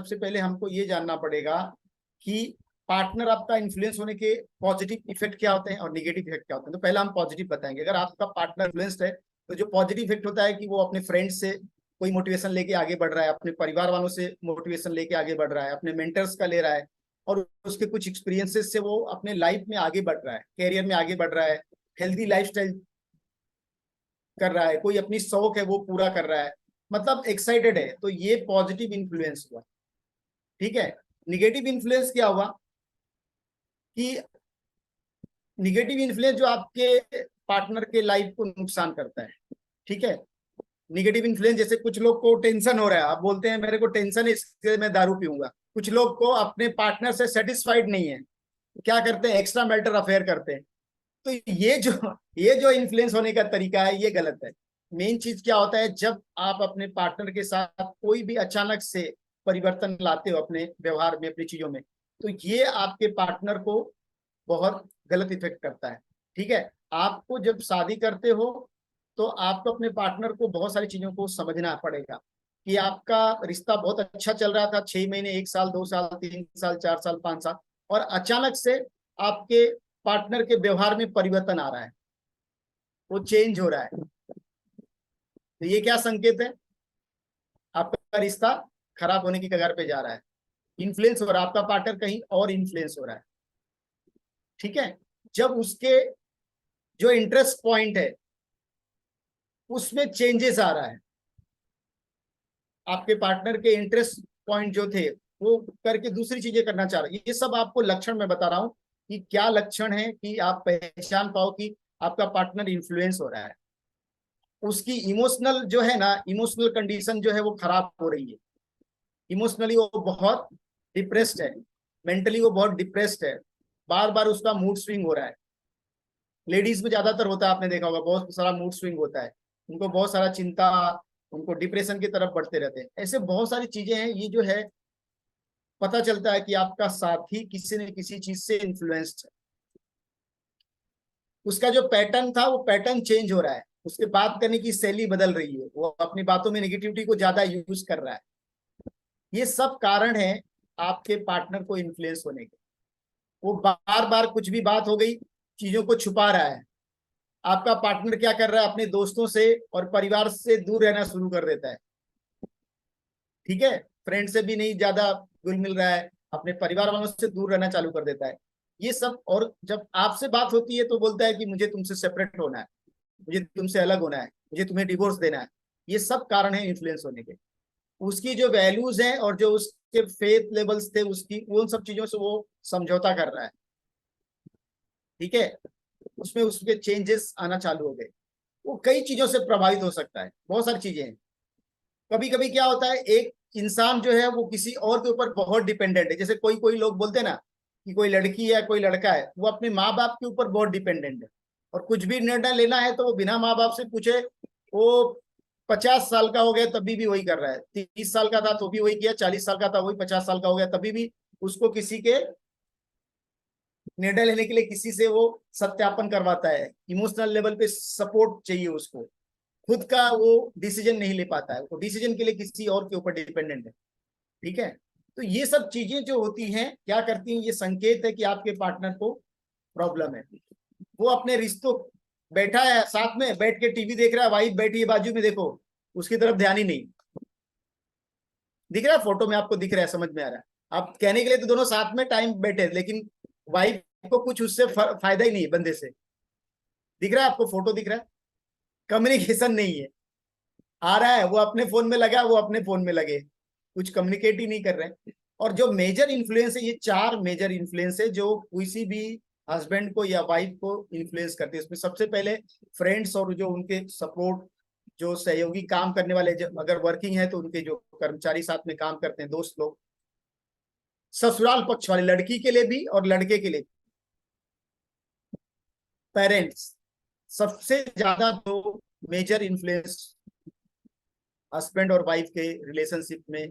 सबसे पहले हमको ये जानना पड़ेगा कि पार्टनर आपका इन्फ्लुएंस होने के पॉजिटिव इफेक्ट क्या होते हैं और नेगेटिव इफेक्ट क्या होते हैं। तो पहला हम पॉजिटिव बताएंगे। अगर आपका पार्टनर इन्फ्लुएंस्ड है तो जो पॉजिटिव इफेक्ट होता है कि वो अपने फ्रेंड से कोई मोटिवेशन लेके आगे बढ़ रहा है, अपने परिवार वालों से मोटिवेशन लेके आगे बढ़ रहा है, अपने मेंटर्स का ले रहा है और उसके कुछ एक्सपीरियंसेस से वो अपने लाइफ में आगे बढ़ रहा है, कैरियर में आगे बढ़ रहा है, हेल्दी लाइफस्टाइल कर रहा है, कोई अपनी शौक है वो पूरा कर रहा है, मतलब एक्साइटेड है। तो ये पॉजिटिव इन्फ्लुएंस हुआ। ठीक है। निगेटिव इन्फ्लुएंस क्या हुआ कि निगेटिव इन्फ्लुएंस जो आपके पार्टनर के लाइफ को नुकसान करता है। ठीक है। निगेटिव इन्फ्लुएंस जैसे कुछ लोग को टेंशन हो रहा है, आप बोलते हैं मेरे को टेंशन है इसलिए मैं दारू पीऊंगा। कुछ लोग को अपने पार्टनर से सेटिस्फाइड नहीं है, क्या करते हैं, एक्स्ट्रा मैरिटल अफेयर करते हैं। तो ये जो इन्फ्लुएंस होने का तरीका है ये गलत है। मेन चीज क्या होता है, जब आप अपने पार्टनर के साथ कोई भी अचानक से परिवर्तन लाते हो अपने व्यवहार में, अपनी चीजों में, तो ये आपके पार्टनर को बहुत गलत इफेक्ट करता है। ठीक है। आपको जब शादी करते हो तो आपको अपने पार्टनर को बहुत सारी चीजों को समझना पड़ेगा कि आपका रिश्ता बहुत अच्छा चल रहा था, 6 महीने, 1 साल, 2 साल, 3 साल, 4 साल, 5 साल, और अचानक से आपके पार्टनर के व्यवहार में परिवर्तन आ रहा है, वो चेंज हो रहा है। तो ये क्या संकेत है, आपका रिश्ता खराब होने की कगार पे जा रहा है, इन्फ्लुएंस हो रहा है, आपका पार्टनर कहीं और इन्फ्लुएंस हो रहा है। ठीक है। जब उसके जो इंटरेस्ट पॉइंट है उसमें चेंजेस आ रहा है, आपके पार्टनर के इंटरेस्ट पॉइंट जो थे वो करके दूसरी चीजें करना चाह रहे हैं, ये सब आपको लक्षण मैं बता रहा हूं कि क्या लक्षण है कि आप पहचान पाओ कि आपका पार्टनर इन्फ्लुएंस हो रहा है। उसकी इमोशनल जो है ना, इमोशनल कंडीशन जो है वो खराब हो रही है, इमोशनली वो बहुत डिप्रेस्ड है, मेंटली वो बहुत डिप्रेस्ड है, बार बार उसका मूड स्विंग हो रहा है। लेडीज में ज्यादातर होता है, आपने देखा होगा, बहुत सारा मूड स्विंग होता है, उनको बहुत सारा चिंता, उनको डिप्रेशन की तरफ बढ़ते रहते हैं। ऐसे बहुत सारी चीजें हैं, ये जो है पता चलता है कि आपका साथी किसी न किसी चीज से इन्फ्लुएंस्ड है। उसका जो पैटर्न था वो पैटर्न चेंज हो रहा है, उसके बात करने की शैली बदल रही है, वो अपनी बातों में नेगेटिविटी को ज्यादा यूज कर रहा है। ये सब कारण है आपके पार्टनर को इन्फ्लुएंस होने के। वो बार बार कुछ भी बात हो गई, चीजों को छुपा रहा है। आपका पार्टनर क्या कर रहा है, अपने दोस्तों से और परिवार से दूर रहना शुरू कर देता है। ठीक है। फ्रेंड से भी नहीं ज्यादा घुल मिल रहा है, अपने परिवार वालों से दूर रहना चालू कर देता है। ये सब, और जब आपसे बात होती है तो बोलता है कि मुझे तुमसे सेपरेट होना है, मुझे तुमसे अलग होना है, मुझे तुम्हें डिवोर्स देना है। ये सब कारण है इन्फ्लुएंस होने के। उसकी जो वैल्यूज हैं और जो उसके फेथ लेवल्स थे उसकी, उन सब चीजों से वो समझौता कर रहा है। ठीक है। उसमें उसके चेंजेस आना चालू हो गए। वो कई चीजों से प्रभावित हो सकता है, बहुत सारी चीजें हैं। कभी कभी क्या होता है, एक इंसान जो है वो किसी और के ऊपर बहुत डिपेंडेंट है। जैसे कोई कोई लोग बोलते हैं ना कि कोई लड़की है, कोई लड़का है, वो अपने माँ बाप के ऊपर बहुत डिपेंडेंट है, और कुछ भी निर्णय लेना है तो वो बिना माँ बाप से पूछे, वो 50 साल का हो गया तभी भी वही कर रहा है, 30 साल का था तो भी वही किया, 40 साल का था वही, 50 साल का हो गया तभी भी उसको किसी के निर्णय लेने के लिए किसी से वो सत्यापन करवाता है। इमोशनल लेवल पे सपोर्ट चाहिए उसको, खुद का वो डिसीजन नहीं ले पाता है, वो डिसीजन के लिए किसी और के ऊपर डिपेंडेंट है। ठीक है। तो ये सब चीजें जो होती हैं क्या करती हैं, ये संकेत है कि आपके पार्टनर को प्रॉब्लम है। वो अपने रिश्तों, बैठा है साथ में बैठ के टीवी देख रहा है, वाइफ बैठी है बाजू में, देखो उसकी तरफ ध्यान ही नहीं। दिख रहा है फोटो में, आपको दिख रहा है, समझ में आ रहा है। आप कहने के लिए तो दोनों साथ में टाइम बैठे, लेकिन वाइफ को कुछ उससे फायदा ही नहीं है बंदे से। दिख रहा है आपको, फोटो दिख रहा है, कम्युनिकेशन नहीं है। आ रहा है वो अपने फोन में लगा, वो अपने फोन में लगे, कुछ कम्युनिकेट ही नहीं कर रहे हैं। और जो मेजर इन्फ्लुएंस है, ये 4 मेजर इन्फ्लुएंस है जो किसी भी हस्बैंड को या वाइफ को इन्फ्लुएंस करते हैं। इसमें सबसे पहले फ्रेंड्स और जो उनके सपोर्ट, जो सहयोगी काम करने वाले, जो अगर वर्किंग है तो उनके जो कर्मचारी साथ में काम करते हैं, दोस्त लोग, ससुराल पक्ष वाले, लड़की के लिए भी और लड़के के लिए, पेरेंट्स, सबसे ज्यादा जो मेजर इन्फ्लुएंस हस्बैंड और वाइफ के रिलेशनशिप में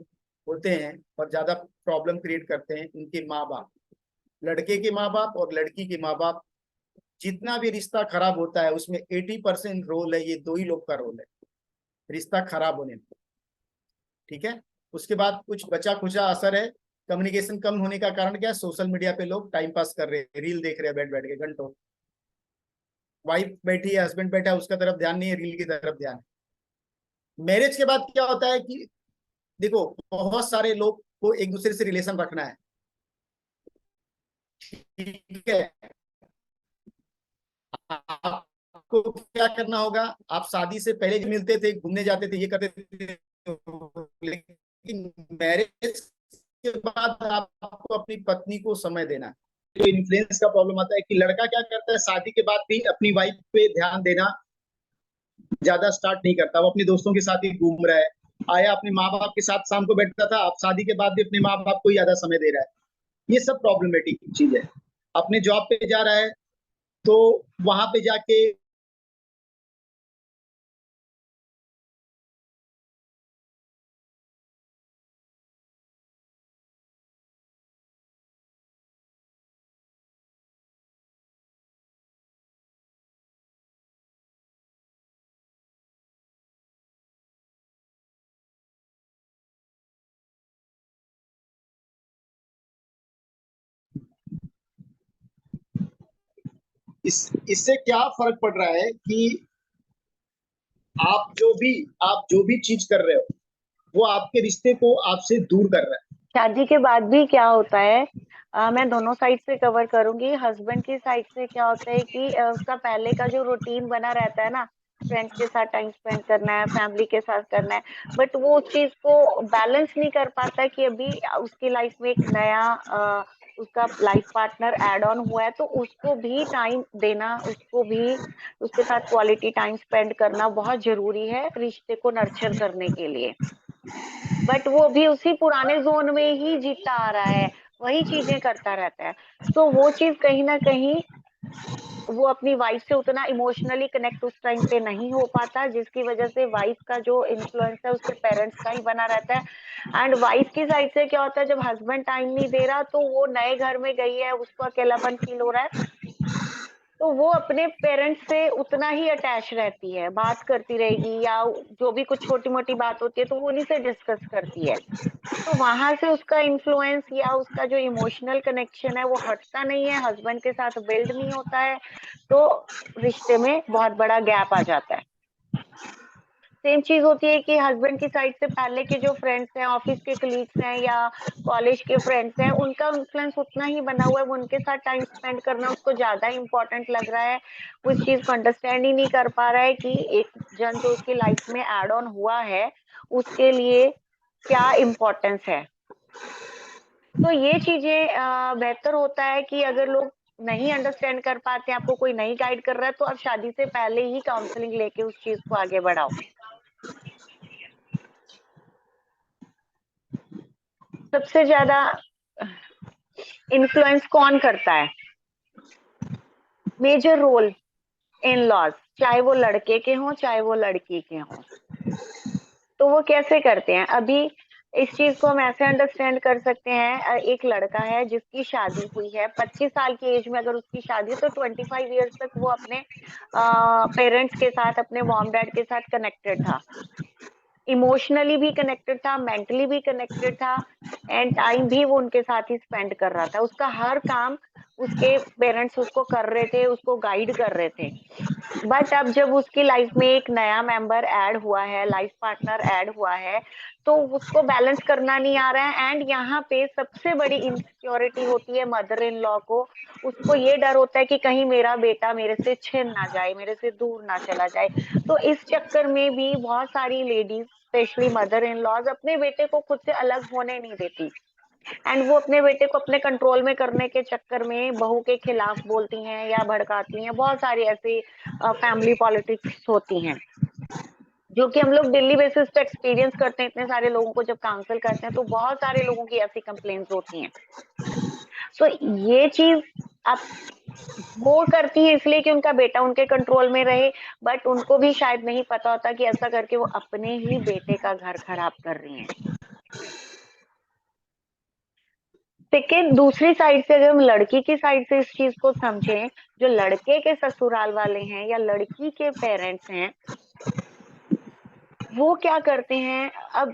होते हैं और ज्यादा प्रॉब्लम क्रिएट करते हैं, उनके माँ बाप, लड़के के माँ बाप और लड़की के माँ बाप। जितना भी रिश्ता खराब होता है उसमें 80% रोल है, ये दो ही लोग का रोल है रिश्ता खराब होने में। ठीक है। उसके बाद कुछ बचा खुचा असर है। कम्युनिकेशन कम होने का कारण क्या है? सोशल मीडिया पे लोग टाइम पास कर रहे हैं, रील देख रहे हैं बैठ बैठ के घंटों। वाइफ बैठी है, हस्बैंड बैठा है, उसका तरफ ध्यान नहीं है, रील की तरफ ध्यान है। मैरिज के बाद क्या होता है कि देखो, बहुत सारे लोग को एक दूसरे से रिलेशन रखना है, ठीक है। आपको क्या करना होगा? आप शादी से पहले जो मिलते थे, घूमने जाते थे, ये करते थे, लेकिन मैरिज के बाद आपको अपनी पत्नी को समय देना है। तो इन्फ्लुएंस का प्रॉब्लम आता है कि लड़का क्या करता है, शादी के बाद भी अपनी वाइफ पे ध्यान देना ज्यादा स्टार्ट नहीं करता। वो अपने दोस्तों के साथ ही घूम रहा है, आया अपने माँ बाप के साथ शाम को बैठता था, अब शादी के बाद भी अपने माँ बाप को ज्यादा समय दे रहा है। ये सब प्रॉब्लमेटिक चीज है। अपने जॉब पे जा रहा है तो वहां पे जाके इससे क्या फर्क पड़ रहा है कि आप जो भी चीज कर रहे हो, वो आपके रिश्ते को आपसे दूर कर रहा है। शादी के बाद भी क्या होता है, मैं दोनों साइड से कवर करूंगी। हस्बैंड की साइड से क्या होता है कि उसका पहले का जो रूटीन बना रहता है ना, फ्रेंड्स के साथ टाइम स्पेंड करना है, फैमिली के साथ करना है, बट वो उस चीज को बैलेंस नहीं कर पाता कि अभी उसकी लाइफ में एक नया उसका लाइफ पार्टनर ऐड ऑन हुआ है, तो उसको भी टाइम देना, उसको भी उसके साथ क्वालिटी टाइम स्पेंड करना बहुत जरूरी है रिश्ते को नर्चर करने के लिए। बट वो भी उसी पुराने जोन में ही जीता आ रहा है, वही चीजें करता रहता है। तो वो चीज कहीं ना कहीं वो अपनी वाइफ से उतना इमोशनली कनेक्ट उस टाइम पे नहीं हो पाता, जिसकी वजह से वाइफ का जो इन्फ्लुएंस है उसके पेरेंट्स का ही बना रहता है। एंड वाइफ की साइड से क्या होता है, जब हस्बैंड टाइम नहीं दे रहा तो वो नए घर में गई है, उसको अकेलापन फील हो रहा है, तो वो अपने पेरेंट्स से उतना ही अटैच रहती है, बात करती रहेगी, या जो भी कुछ छोटी मोटी बात होती है तो वो उन्हीं से डिस्कस करती है। तो वहां से उसका इन्फ्लुएंस या उसका जो इमोशनल कनेक्शन है वो हटता नहीं है, हस्बैंड के साथ बिल्ड नहीं होता है, तो रिश्ते में बहुत बड़ा गैप आ जाता है। सेम चीज होती है कि हस्बैंड की साइड से पहले के जो फ्रेंड्स हैं, ऑफिस के कलीग्स हैं या कॉलेज के फ्रेंड्स हैं, उनका इन्फ्लुएंस उतना ही बना हुआ है, वो उनके साथ टाइम स्पेंड करना उसको ज्यादा इंपॉर्टेंट लग रहा है। वो इस चीज को अंडरस्टैंड ही नहीं कर पा रहा है कि एक जन जो उसकी लाइफ में एड ऑन हुआ है उसके लिए क्या इम्पोर्टेंस है। तो ये चीजें बेहतर होता है कि अगर लोग नहीं अंडरस्टैंड कर पाते, आपको कोई नहीं गाइड कर रहा है, तो आप शादी से पहले ही काउंसलिंग लेके उस चीज को आगे बढ़ाओ। सबसे ज्यादा इन्फ्लुएंस कौन करता है? मेजर रोल इन लॉज, चाहे वो लड़के के हों चाहे वो लड़की के हों। तो वो कैसे करते हैं? अभी इस चीज को हम ऐसे अंडरस्टैंड कर सकते हैं, एक लड़का है जिसकी शादी हुई है 25 साल की एज में, अगर उसकी शादी है तो 25 ईयर्स तक वो अपने पेरेंट्स के साथ, अपने मॉम डैड के साथ कनेक्टेड था, इमोशनली भी कनेक्टेड था, मेंटली भी कनेक्टेड था, एंड टाइम भी वो उनके साथ ही स्पेंड कर रहा था। उसका हर काम उसके पेरेंट्स उसको कर रहे थे, उसको गाइड कर रहे थे। बट अब जब उसकी लाइफ में एक नया मेंबर ऐड हुआ है, लाइफ पार्टनर ऐड हुआ है, तो उसको बैलेंस करना नहीं आ रहा है। एंड यहाँ पे सबसे बड़ी इनसिक्योरिटी होती है मदर इन लॉ को। उसको ये डर होता है कि कहीं मेरा बेटा मेरे से छिन ना जाए, मेरे से दूर ना चला जाए। तो इस चक्कर में भी बहुत सारी ladies, specially mother in laws, अपने बेटे को खुद से अलग होने नहीं देती, एंड वो अपने बेटे को अपने कंट्रोल में करने के चक्कर में बहू के खिलाफ बोलती हैं या भड़काती हैं। बहुत सारी ऐसी फैमिली पॉलिटिक्स होती हैं जो कि हम लोग डेली बेसिस पे एक्सपीरियंस करते हैं। इतने सारे लोगों को जब काउंसिल करते हैं तो बहुत सारे लोगों की ऐसी कंप्लेन्स होती हैं। तो ये चीज आप, वो करती है इसलिए कि उनका बेटा उनके कंट्रोल में रहे, बट उनको भी शायद नहीं पता होता कि ऐसा करके वो अपने ही बेटे का घर खराब कर रही हैं। लेकिन दूसरी साइड से अगर हम लड़की की साइड से इस चीज को समझें, जो लड़के के ससुराल वाले हैं या लड़की के पेरेंट्स हैं, वो क्या करते हैं? अब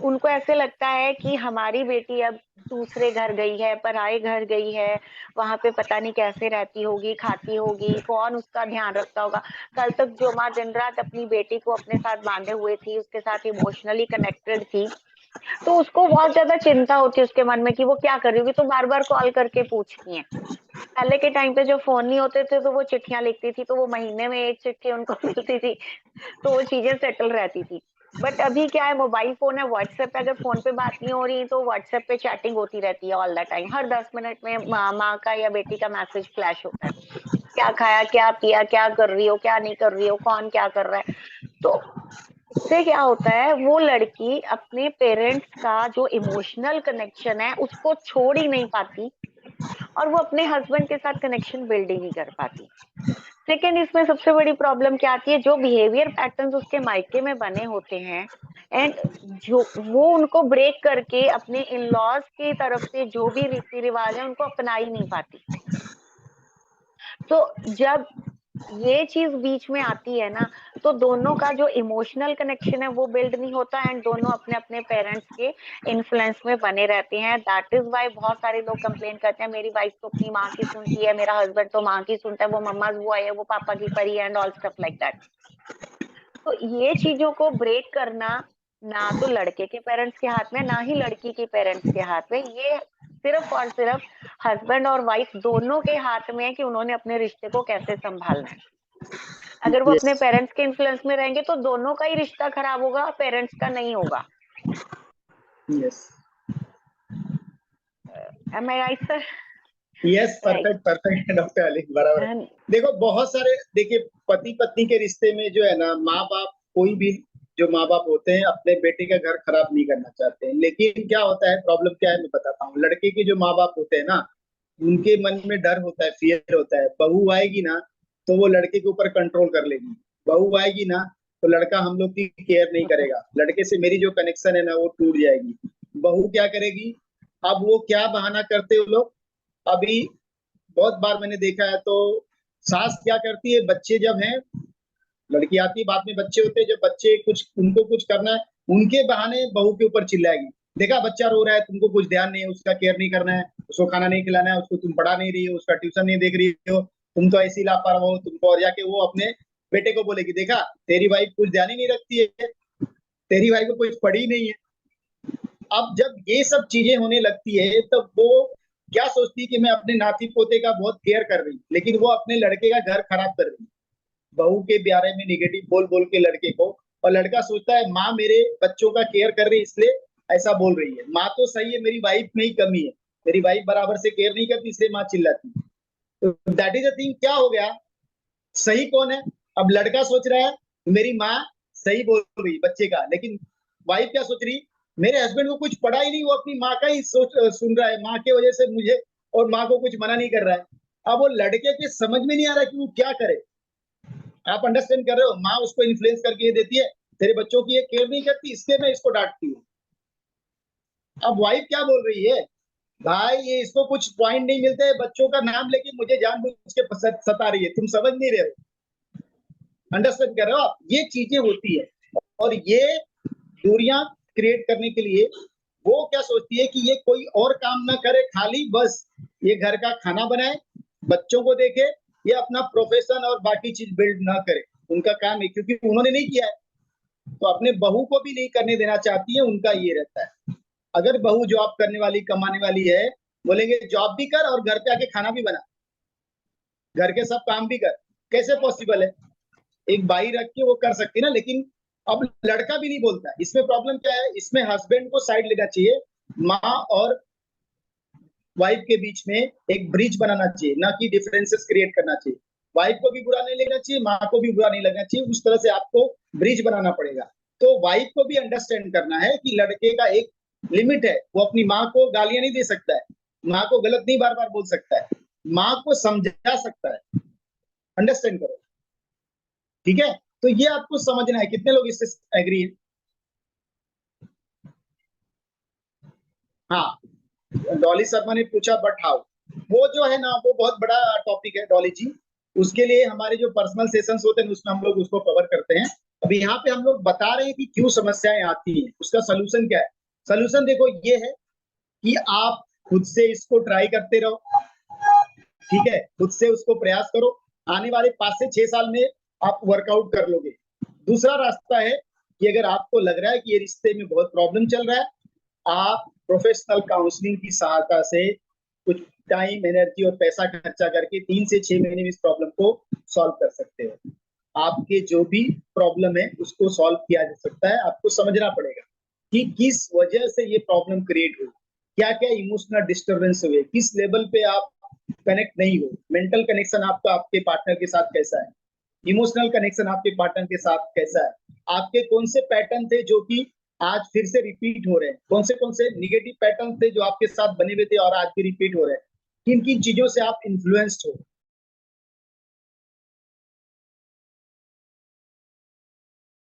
उनको ऐसे लगता है कि हमारी बेटी अब दूसरे घर गई है, पराए घर गई है, वहां पे पता नहीं कैसे रहती होगी, खाती होगी, कौन उसका ध्यान रखता होगा। कल तक जो माँ दिन रात अपनी बेटी को अपने साथ बांधे हुए थी, उसके साथ इमोशनली कनेक्टेड थी, तो उसको बहुत ज्यादा चिंता होती है उसके मन में कि वो क्या कर रही होगी, तो बार बार कॉल करके पूछती है। पहले के टाइम पे जो फोन नहीं होते थे तो वो चिट्ठियां लिखती थी, तो वो महीने में एक चिट्ठी उनको मिलती थी, तो वो चीजें सेटल रहती थी। बट अभी क्या है, मोबाइल फोन है, व्हाट्सएप पे अगर फोन पे बात नहीं हो रही तो व्हाट्सएप पे चैटिंग होती रहती है all the time. Her 10 minute में माँ का या बेटी का मैसेज फ्लैश होता है, क्या खाया, क्या पिया, क्या कर रही हो, क्या नहीं कर रही हो, कौन क्या कर रहा है। तो इससे क्या होता है, वो लड़की अपने पेरेंट्स का जो इमोशनल कनेक्शन है उसको छोड़ ही नहीं पाती, और वो अपने हस्बैंड के साथ कनेक्शन बिल्ड ही नहीं कर पाती। सेकेंड, इसमें सबसे बड़ी प्रॉब्लम क्या आती है, जो बिहेवियर पैटर्न्स उसके मायके में बने होते हैं, एंड जो वो उनको ब्रेक करके अपने इन लॉज की तरफ से जो भी रीति रिवाज है उनको अपना ही नहीं पाती। तो जब ये चीज बीच में आती है ना, तो दोनों का जो इमोशनल कनेक्शन है वो बिल्ड नहीं होता, एंड दोनों अपने अपने पेरेंट्स के इन्फ्लुएंस में बने रहते हैं। दैट इज वाई बहुत सारे लोग कंप्लेन करते हैं, मेरी वाइफ तो अपनी माँ की सुनती है, मेरा हस्बैंड तो माँ की सुनता है, वो मम्मा बॉय है, वो पापा की परी है, and all stuff like that. तो ये चीजों को ब्रेक करना ना तो लड़के के पेरेंट्स के हाथ में, ना ही लड़की के पेरेंट्स के हाथ में, ये सिर्फ और सिर्फ हस्बैंड और वाइफ दोनों के हाथ में है कि उन्होंने अपने रिश्ते को कैसे संभालना है। अगर वो अपने यस पेरेंट्स के इन्फ्लुएंस में रहेंगे तो दोनों का ही रिश्ता खराब होगा, पेरेंट्स का नहीं होगा। Yes am I right sir? Yes, right. Perfect perfect doctor Ali, बराबर है। देखो बहुत सारे, देखिए पति पत्नी के रिश्ते में जो है ना, माँ बाप, कोई भी जो माँ बाप होते हैं अपने बेटे का घर खराब नहीं करना चाहते हैं, लेकिन क्या होता है, प्रॉब्लम क्या है मैं बताता हूँ। लड़के के जो माँ बाप होते हैं ना, उनके मन में डर होता है, फियर होता है, बहू आएगी ना तो वो लड़के के ऊपर कंट्रोल कर लेगी, बहू आएगी ना तो लड़का हम लोग की केयर नहीं करेगा, लड़के से मेरी जो कनेक्शन है ना वो टूट जाएगी। बहू क्या करेगी, अब वो क्या बहाना करते हैं वो लोग, अभी बहुत बार मैंने देखा है, तो सास क्या करती है, बच्चे जब हैं, लड़की आती है बाद में, बच्चे होते हैं, जब बच्चे कुछ, उनको कुछ करना है, उनके बहाने बहू के ऊपर चिल्लाएगी, देखा बच्चा रो रहा है, तुमको कुछ ध्यान नहीं है, उसका केयर नहीं करना है, उसको खाना नहीं खिलाना है, उसको तुम पढ़ा नहीं रही हो, उसका ट्यूशन नहीं देख रही हो, तुम तो ऐसी लापरवाह हो तुमको। और जाके वो अपने बेटे को बोलेगी, देखा तेरी वाइफ कुछ ध्यान ही नहीं रखती है, तेरी वाइफ को कुछ पढ़ी नहीं है। अब जब ये सब चीजें होने लगती है तब वो क्या सोचती है कि मैं अपने नाती पोते का बहुत केयर कर रही हूँ, लेकिन वो अपने लड़के का घर खराब कर रही है, बहू के बारे में निगेटिव बोल बोल के लड़के को। और लड़का सोचता है माँ मेरे बच्चों का केयर कर रही है इसलिए ऐसा बोल रही है, माँ तो सही है, मेरी वाइफ में ही कमी है, मेरी वाइफ बराबर से केयर नहीं करती इसलिए माँ चिल्लाती है। तो दैट इज द थिंग, क्या हो गया, सही कौन है। अब लड़का सोच रहा है मेरी माँ सही बोल रही बच्चे का, लेकिन वाइफ क्या सोच रही, मेरे हस्बैंड को कुछ पड़ा ही नहीं, वो अपनी माँ का ही सोच सुन रहा है, माँ के वजह से मुझे और माँ को कुछ मना नहीं कर रहा है। अब वो लड़के के समझ में नहीं आ रहा कि वो क्या करे। आप अंडरस्टैंड कर रहे हो, माँ उसको इन्फ्लुएंस करके ये देती है, तेरे बच्चों की ये केयर नहीं करती इसलिए मैं इसको डांटती हूँ। अब वाइफ क्या बोल रही है, भाई ये इसको कुछ पॉइंट नहीं मिलते है, बच्चों का नाम लेके मुझे जानबूझ के सता रही है, तुम समझ नहीं रहे हो। अंडरस्टैंड कर रहे हो आप, ये चीजें होती है। और ये दूरियां क्रिएट करने के लिए वो क्या सोचती है कि ये कोई और काम ना करे, खाली बस ये घर का खाना बनाए, बच्चों को देखे, ये अपना प्रोफेशन और बाकी चीज बिल्ड ना करे, उनका काम है, क्योंकि उन्होंने नहीं किया है तो अपने बहू को भी नहीं करने देना चाहती है, उनका ये रहता है। अगर बहू जॉब करने वाली, कमाने वाली है, बोलेंगे जॉब भी कर और घर पे आके खाना भी बना, घर के सब काम भी कर, कैसे पॉसिबल है। एक बाई रख के वो कर सकती ना, लेकिन अब लड़का भी नहीं बोलता। इसमें प्रॉब्लम क्या है, इसमें हस्बैंड को साइड लेना चाहिए, माँ और वाइफ के बीच में एक ब्रिज बनाना चाहिए, ना कि डिफरेंसेस क्रिएट करना चाहिए। वाइफ को भी बुरा नहीं लगना चाहिए, माँ को भी बुरा नहीं लगना चाहिए, उस तरह से आपको ब्रिज बनाना पड़ेगा। तो वाइफ को भी अंडरस्टैंड करना है कि लड़के का एक लिमिट है, वो अपनी माँ को गालियां नहीं दे सकता है, माँ को गलत नहीं बार बार बोल सकता है, माँ को समझा सकता है। अंडरस्टैंड करो, ठीक है। तो ये आपको समझना है, कितने लोग इससे एग्री है। हाँ, डॉली शर्मा ने पूछा बट हाउ, वो जो है ना वो बहुत बड़ा टॉपिक है डॉली जी, उसके लिए हमारे जो पर्सनल सेशंस होते हैं उसमें हम लोग उसको कवर करते हैं। अभी यहाँ पे हम लोग बता रहे हैं कि क्यों समस्याएं आती हैं, उसका सोल्यूशन क्या है। सोल्यूशन देखो ये है कि आप खुद से इसको ट्राई करते रहो, ठीक है, खुद से उसको प्रयास करो, आने वाले 5 से 6 साल में आप वर्कआउट कर लोगे। दूसरा रास्ता है कि अगर आपको लग रहा है कि ये रिश्ते में बहुत प्रॉब्लम चल रहा है, आप प्रोफेशनल काउंसलिंग की सहायता से कुछ टाइम, एनर्जी और पैसा खर्चा करके 3 से 6 महीने में इस प्रॉब्लम को सॉल्व कर सकते हो। आपके जो भी प्रॉब्लम है उसको सॉल्व किया जा सकता है। आपको समझना पड़ेगा कि किस वजह से ये प्रॉब्लम क्रिएट हुई, क्या क्या इमोशनल डिस्टर्बेंस हुए, किस लेवल पे आप कनेक्ट नहीं हो, मेंटल कनेक्शन आपका आपके पार्टनर के साथ कैसा है, इमोशनल कनेक्शन आपके पार्टनर के साथ कैसा है, आपके कौन से पैटर्न थे जो कि आज फिर से रिपीट हो रहे हैं, कौन से निगेटिव पैटर्न थे जो आपके साथ बने हुए थे और आज भी रिपीट हो रहे हैं, किन किन चीजों से आप इन्फ्लुएंस्ड हो,